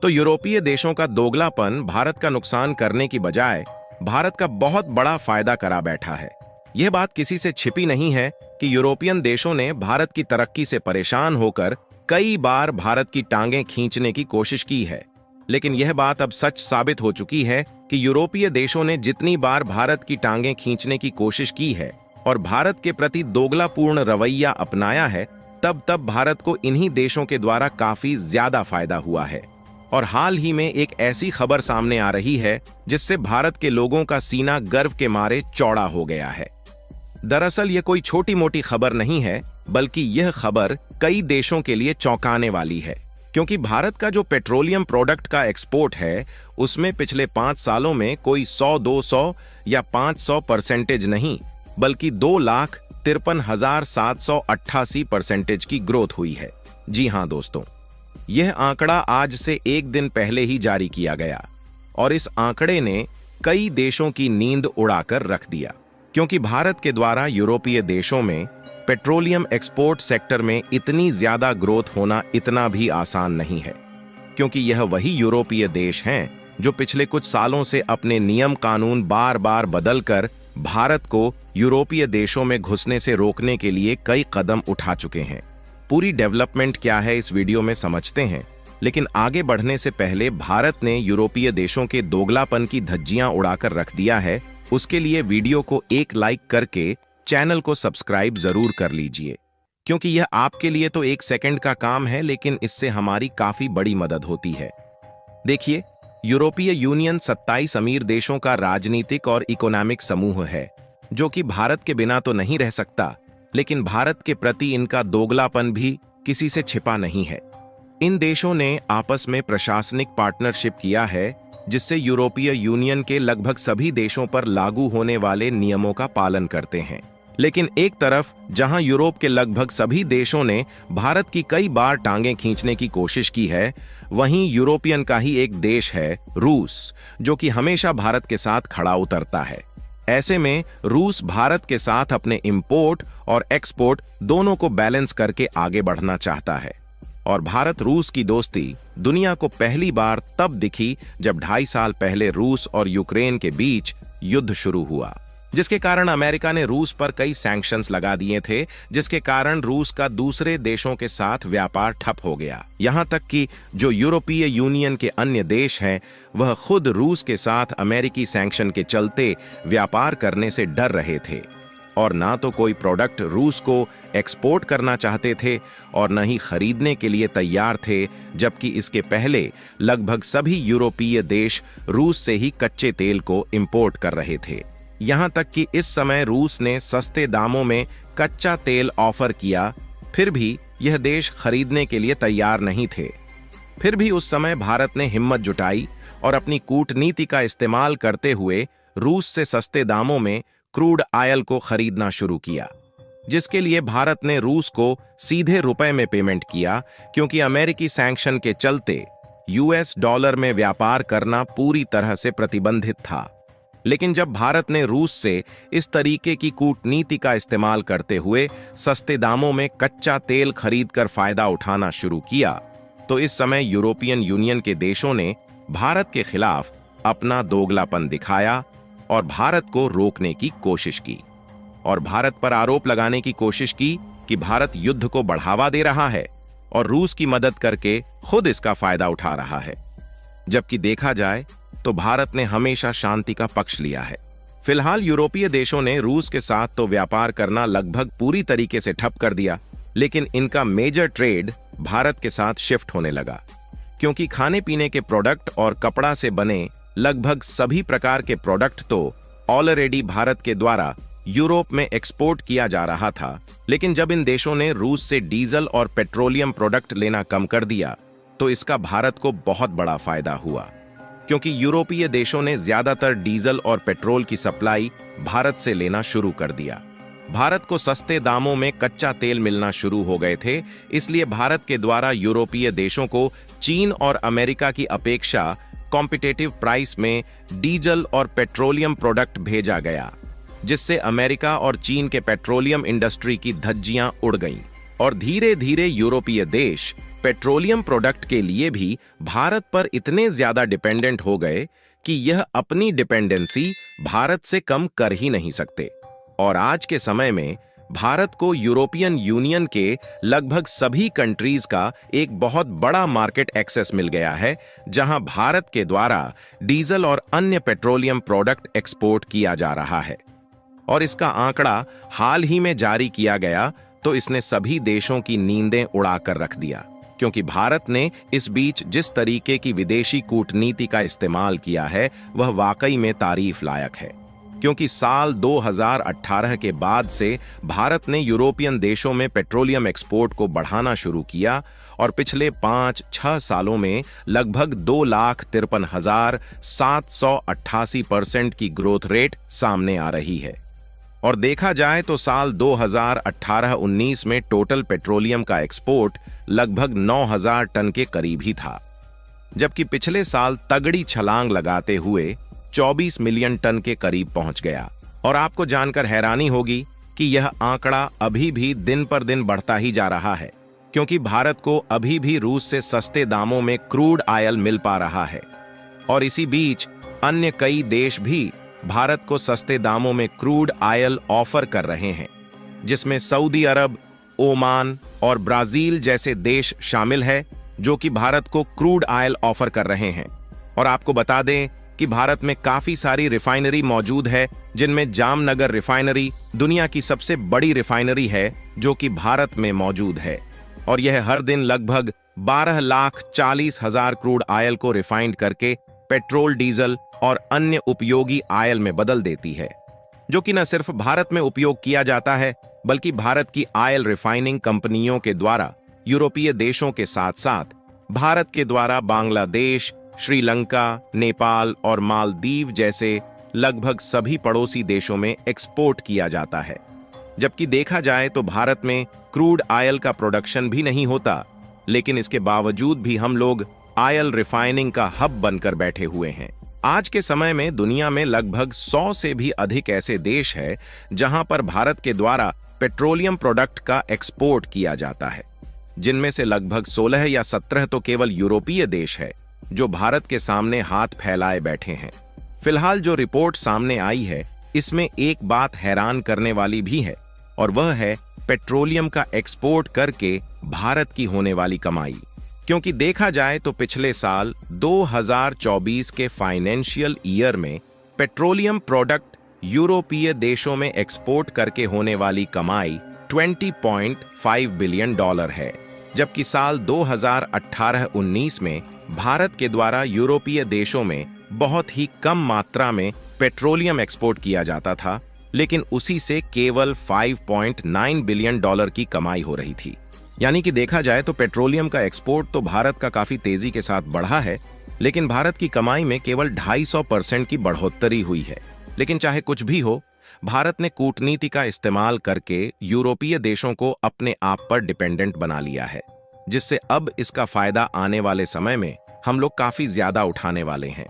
तो यूरोपीय देशों का दोगलापन भारत का नुकसान करने की बजाय भारत का बहुत बड़ा फायदा करा बैठा है। यह बात किसी से छिपी नहीं है कि यूरोपियन देशों ने भारत की तरक्की से परेशान होकर कई बार भारत की टांगें खींचने की कोशिश की है। लेकिन यह बात अब सच साबित हो चुकी है कि यूरोपीय देशों ने जितनी बार भारत की टांगें खींचने की कोशिश की है और भारत के प्रति दोगलापूर्ण रवैया अपनाया है, तब तब भारत को इन्हीं देशों के द्वारा काफी ज्यादा फायदा हुआ है। और हाल ही में एक ऐसी खबर सामने आ रही है जिससे भारत के लोगों का सीना गर्व के मारे चौड़ा हो गया है। दरअसल यह कोई छोटी मोटी खबर नहीं है, बल्कि यह खबर कई देशों के लिए चौंकाने वाली है, क्योंकि भारत का जो पेट्रोलियम प्रोडक्ट का एक्सपोर्ट है, उसमें पिछले 5 सालों में कोई 100-200 या 500% नहीं, बल्कि 2,53,788% की ग्रोथ हुई है। जी हां दोस्तों, यह आंकड़ा आज से एक दिन पहले ही जारी किया गया और इस आंकड़े ने कई देशों की नींद उड़ाकर रख दिया, क्योंकि भारत के द्वारा यूरोपीय देशों में पेट्रोलियम एक्सपोर्ट सेक्टर में इतनी ज्यादा ग्रोथ होना इतना भी आसान नहीं है, क्योंकि यह वही यूरोपीय देश हैं जो पिछले कुछ सालों से अपने नियम कानून बार बार बदलकर भारत को यूरोपीय देशों में घुसने से रोकने के लिए कई कदम उठा चुके हैं। पूरी डेवलपमेंट क्या है इस वीडियो में समझते हैं, लेकिन आगे बढ़ने से पहले भारत ने यूरोपीय देशों के दोगलापन की धज्जियां उड़ाकर रख दिया है, उसके लिए वीडियो को एक लाइक करके चैनल को सब्सक्राइब जरूर कर लीजिए, क्योंकि यह आपके लिए तो 1 सेकंड का काम है, लेकिन इससे हमारी काफी बड़ी मदद होती है। देखिए, यूरोपीय यूनियन 27 अमीर देशों का राजनीतिक और इकोनॉमिक समूह है, जो कि भारत के बिना तो नहीं रह सकता, लेकिन भारत के प्रति इनका दोगलापन भी किसी से छिपा नहीं है। इन देशों ने आपस में प्रशासनिक पार्टनरशिप किया है, जिससे यूरोपीय यूनियन के लगभग सभी देशों पर लागू होने वाले नियमों का पालन करते हैं। लेकिन एक तरफ जहां यूरोप के लगभग सभी देशों ने भारत की कई बार टांगें खींचने की कोशिश की है, वहीं यूरोपियन का ही एक देश है रूस, जो कि हमेशा भारत के साथ खड़ा उतरता है। ऐसे में रूस भारत के साथ अपने इंपोर्ट और एक्सपोर्ट दोनों को बैलेंस करके आगे बढ़ना चाहता है। और भारत रूस की दोस्ती दुनिया को पहली बार तब दिखी जब 2.5 साल पहले रूस और यूक्रेन के बीच युद्ध शुरू हुआ, जिसके कारण अमेरिका ने रूस पर कई सैंक्शंस लगा दिए थे, जिसके कारण रूस का दूसरे देशों के साथ व्यापार ठप हो गया। यहां तक कि जो यूरोपीय यूनियन के अन्य देश हैं, वह खुद रूस के साथ अमेरिकी सैंक्शन के चलते व्यापार करने से डर रहे थे और ना तो कोई प्रोडक्ट रूस को एक्सपोर्ट करना चाहते थे और न ही खरीदने के लिए तैयार थे, जबकि इसके पहले लगभग सभी यूरोपीय देश रूस से ही कच्चे तेल को इंपोर्ट कर रहे थे। यहां तक कि इस समय रूस ने सस्ते दामों में कच्चा तेल ऑफर किया, फिर भी यह देश खरीदने के लिए तैयार नहीं थे। फिर भी उस समय भारत ने हिम्मत जुटाई और अपनी कूटनीति का इस्तेमाल करते हुए रूस से सस्ते दामों में क्रूड ऑयल को खरीदना शुरू किया, जिसके लिए भारत ने रूस को सीधे रुपए में पेमेंट किया, क्योंकि अमेरिकी सैंक्शन के चलते यूएस डॉलर में व्यापार करना पूरी तरह से प्रतिबंधित था। लेकिन जब भारत ने रूस से इस तरीके की कूटनीति का इस्तेमाल करते हुए सस्ते दामों में कच्चा तेल खरीदकर फायदा उठाना शुरू किया, तो इस समय यूरोपियन यूनियन के देशों ने भारत के खिलाफ अपना दोगलापन दिखाया और भारत को रोकने की कोशिश की और भारत पर आरोप लगाने की कोशिश की कि भारत युद्ध को बढ़ावा दे रहा है और रूस की मदद करके खुद इसका फायदा उठा रहा है। जबकि देखा जाए तो भारत ने हमेशा शांति का पक्ष लिया है। फिलहाल यूरोपीय देशों ने रूस के साथ तो व्यापार करना लगभग पूरी तरीके से ठप कर दिया, लेकिन इनका मेजर ट्रेड भारत के साथ शिफ्ट होने लगा, क्योंकि खाने पीने के प्रोडक्ट और कपड़ा से बने लगभग सभी प्रकार के प्रोडक्ट तो ऑलरेडी भारत के द्वारा यूरोप में एक्सपोर्ट किया जा रहा था। लेकिन जब इन देशों ने रूस से डीजल और पेट्रोलियम प्रोडक्ट लेना कम कर दिया, तो इसका भारत को बहुत बड़ा फायदा हुआ, क्योंकि यूरोपीय देशों ने ज्यादातर डीजल और पेट्रोल की सप्लाई भारत से लेना शुरू कर दिया। भारत को सस्ते दामों में कच्चा तेल मिलना शुरू हो गए थे, इसलिए भारत के द्वारा यूरोपीय देशों को चीन और अमेरिका की अपेक्षा कॉम्पिटिटिव प्राइस में डीजल और पेट्रोलियम प्रोडक्ट भेजा गया, जिससे अमेरिका और चीन के पेट्रोलियम इंडस्ट्री की धज्जियां उड़ गईं और धीरे धीरे यूरोपीय देश पेट्रोलियम प्रोडक्ट के लिए भी भारत पर इतने ज्यादा डिपेंडेंट हो गए कि यह अपनी डिपेंडेंसी भारत से कम कर ही नहीं सकते। और आज के समय में भारत को यूरोपियन यूनियन के लगभग सभी कंट्रीज का एक बहुत बड़ा मार्केट एक्सेस मिल गया है, जहां भारत के द्वारा डीजल और अन्य पेट्रोलियम प्रोडक्ट एक्सपोर्ट किया जा रहा है। और इसका आंकड़ा हाल ही में जारी किया गया तो इसने सभी देशों की नींदें उड़ाकर रख दिया, क्योंकि भारत ने इस बीच जिस तरीके की विदेशी कूटनीति का इस्तेमाल किया है वह वाकई में तारीफ लायक है। क्योंकि साल 2018 के बाद से भारत ने यूरोपियन देशों में पेट्रोलियम एक्सपोर्ट को बढ़ाना शुरू किया और पिछले 5-6 सालों में लगभग 2,53,788% की ग्रोथ रेट सामने आ रही है। और देखा जाए तो साल 2018-19 में टोटल पेट्रोलियम का एक्सपोर्ट लगभग 9,000 टन के करीब ही था, जबकि पिछले साल तगड़ी छलांग लगाते हुए 24 मिलियन टन के करीब पहुंच गया। और आपको जानकर हैरानी होगी कि यह आंकड़ा अभी भी दिन पर दिन बढ़ता ही जा रहा है, क्योंकि भारत को अभी भी रूस से सस्ते दामों में क्रूड ऑयल मिल पा रहा है। और इसी बीच अन्य कई देश भी भारत को सस्ते दामों में क्रूड ऑयल ऑफर कर रहे हैं, जिसमें सऊदी अरब, ओमान और ब्राजील जैसे देश शामिल है, जो कि भारत को क्रूड ऑयल ऑफर कर रहे हैं। और आपको बता दें कि भारत में काफी सारी रिफाइनरी मौजूद है, जिनमें जामनगर रिफाइनरी दुनिया की सबसे बड़ी रिफाइनरी है, जो कि भारत में मौजूद है। और यह हर दिन लगभग 12,40,000 क्रूड ऑयल को रिफाइंड करके पेट्रोल, डीजल और अन्य उपयोगी ऑयल में बदल देती है, जो कि न सिर्फ भारत में उपयोग किया जाता है, बल्कि भारत की ऑयल रिफाइनिंग कंपनियों के द्वारा यूरोपीय देशों के साथ साथ भारत के द्वारा बांग्लादेश, श्रीलंका, नेपाल और मालदीव जैसे लगभग सभी पड़ोसी देशों में एक्सपोर्ट किया जाता है। जबकि देखा जाए तो भारत में क्रूड ऑयल का प्रोडक्शन भी नहीं होता, लेकिन इसके बावजूद भी हम लोग ऑयल रिफाइनिंग का हब बनकर बैठे हुए हैं। आज के समय में दुनिया में लगभग 100 से भी अधिक ऐसे देश हैं जहां पर भारत के द्वारा पेट्रोलियम प्रोडक्ट का एक्सपोर्ट किया जाता है, जिनमें से लगभग 16 या 17 तो केवल यूरोपीय देश है जो भारत के सामने हाथ फैलाए बैठे हैं। फिलहाल जो रिपोर्ट सामने आई है, इसमें एक बात हैरान करने वाली भी है, और वह है पेट्रोलियम का एक्सपोर्ट करके भारत की होने वाली कमाई। क्योंकि देखा जाए तो पिछले साल 2024 के फाइनेंशियल ईयर में पेट्रोलियम प्रोडक्ट यूरोपीय देशों में एक्सपोर्ट करके होने वाली कमाई $20.5 बिलियन है, जबकि साल 2018-19 में भारत के द्वारा यूरोपीय देशों में बहुत ही कम मात्रा में पेट्रोलियम एक्सपोर्ट किया जाता था, लेकिन उसी से केवल $5.9 बिलियन की कमाई हो रही थी। यानी कि देखा जाए तो पेट्रोलियम का एक्सपोर्ट तो भारत का काफी तेजी के साथ बढ़ा है, लेकिन भारत की कमाई में केवल 250% की बढ़ोतरी हुई है। लेकिन चाहे कुछ भी हो, भारत ने कूटनीति का इस्तेमाल करके यूरोपीय देशों को अपने आप पर डिपेंडेंट बना लिया है, जिससे अब इसका फायदा आने वाले समय में हम लोग काफी ज्यादा उठाने वाले हैं।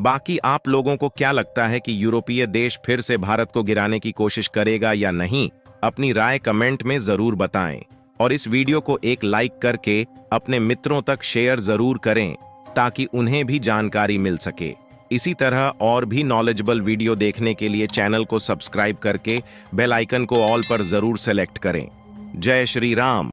बाकी आप लोगों को क्या लगता है कि यूरोपीय देश फिर से भारत को गिराने की कोशिश करेगा या नहीं? अपनी राय कमेंट में जरूर बताएं और इस वीडियो को एक लाइक करके अपने मित्रों तक शेयर जरूर करें, ताकि उन्हें भी जानकारी मिल सके। इसी तरह और भी नॉलेजेबल वीडियो देखने के लिए चैनल को सब्सक्राइब करके बेल आइकन को ऑल पर जरूर सेलेक्ट करें। जय श्री राम।